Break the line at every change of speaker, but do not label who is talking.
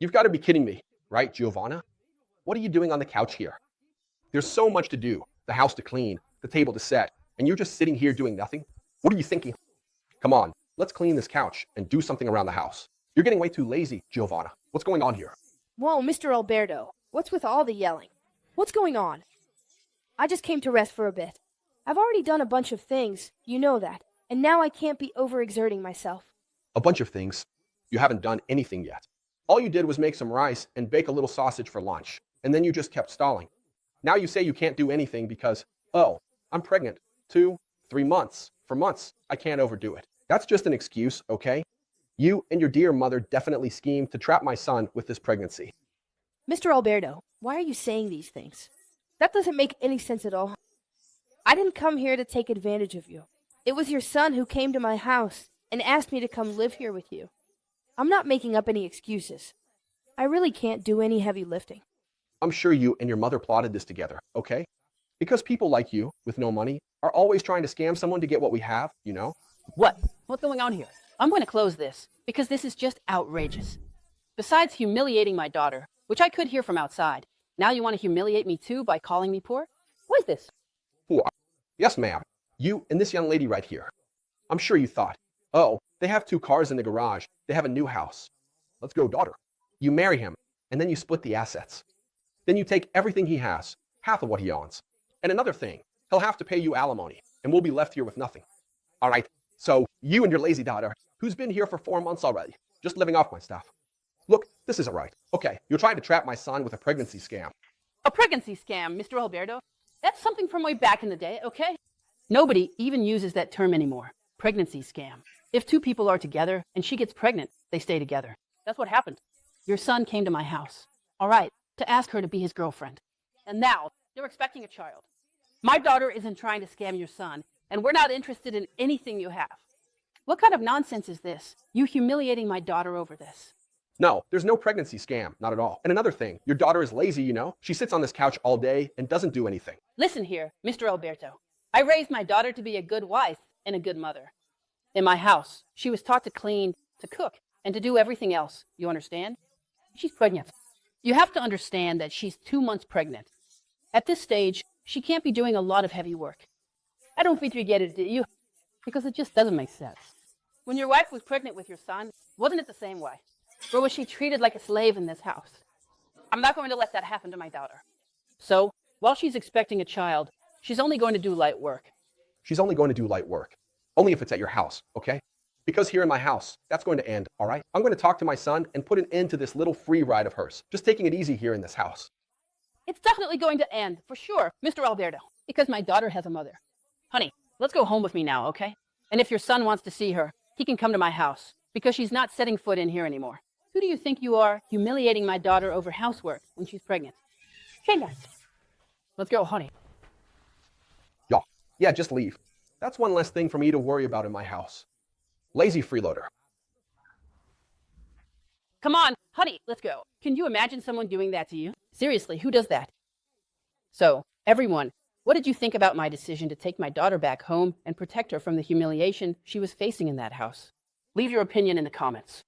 You've got to be kidding me, right, Giovanna? What are you doing on the couch here? There's so much to do, the house to clean, the table to set, and you're just sitting here doing nothing? What are you thinking? Come on, let's clean this couch and do something around the house. You're getting way too lazy, Giovanna. What's going on here?
Whoa, Mr. Alberto, what's with all the yelling? What's going on? I just came to rest for a bit. I've already done a bunch of things, you know that, and now I can't be overexerting myself.
A bunch of things. You haven't done anything yet. All you did was make some rice and bake a little sausage for lunch, and then you just kept stalling. Now you say you can't do anything because, oh, I'm pregnant. 2, 3 months. For months, I can't overdo it. That's just an excuse, okay? You and your dear mother definitely schemed to trap my son with this pregnancy.
Mr. Alberto, why are you saying these things? That doesn't make any sense at all. I didn't come here to take advantage of you. It was your son who came to my house and asked me to come live here with you. I'm not making up any excuses. I really can't do any heavy lifting.
I'm sure you and your mother plotted this together, okay? Because people like you, with no money, are always trying to scam someone to get what we have, you know?
What? What's going on here? I'm going to close this, because this is just outrageous. Besides humiliating my daughter, which I could hear from outside, now you want to humiliate me too by calling me poor? What is this?
Who are? Yes, ma'am. You and this young lady right here. I'm sure you thought, oh, they have 2 cars in the garage. They have a new house. Let's go, daughter. You marry him, and then you split the assets. Then you take everything he has, half of what he owns. And another thing, he'll have to pay you alimony, and we'll be left here with nothing. All right, so you and your lazy daughter, who's been here for 4 months already, just living off my stuff. Look, this isn't right. Okay, you're trying to trap my son with a pregnancy scam.
A pregnancy scam, Mr. Alberto? That's something from way back in the day, okay? Nobody even uses that term anymore. Pregnancy scam. If 2 people are together and she gets pregnant, they stay together. That's what happened. Your son came to my house, all right, to ask her to be his girlfriend. And now they're expecting a child. My daughter isn't trying to scam your son, and we're not interested in anything you have. What kind of nonsense is this? You humiliating my daughter over this?
No, there's no pregnancy scam, not at all. And another thing, your daughter is lazy, you know? She sits on this couch all day and doesn't do anything.
Listen here, Mr. Alberto. I raised my daughter to be a good wife and a good mother. In my house, she was taught to clean, to cook, and to do everything else. You understand? She's pregnant. You have to understand that she's 2 months pregnant. At this stage, she can't be doing a lot of heavy work. I don't think you get it, do you? Because it just doesn't make sense. When your wife was pregnant with your son, wasn't it the same way? Or was she treated like a slave in this house? I'm not going to let that happen to my daughter. So, while she's expecting a child, she's only going to do light work.
She's only going to do light work. Only if it's at your house, okay? Because here in my house, that's going to end, all right? I'm going to talk to my son and put an end to this little free ride of hers. Just taking it easy here in this house.
It's definitely going to end, for sure, Mr. Alberto, because my daughter has a mother. Honey, let's go home with me now, okay? And if your son wants to see her, he can come to my house, because she's not setting foot in here anymore. Who do you think you are, humiliating my daughter over housework when she's pregnant? Venga. Let's go, honey.
Yeah, just leave. That's one less thing for me to worry about in my house. Lazy freeloader.
Come on, honey, let's go. Can you imagine someone doing that to you? Seriously, who does that? So, everyone, what did you think about my decision to take my daughter back home and protect her from the humiliation she was facing in that house? Leave your opinion in the comments.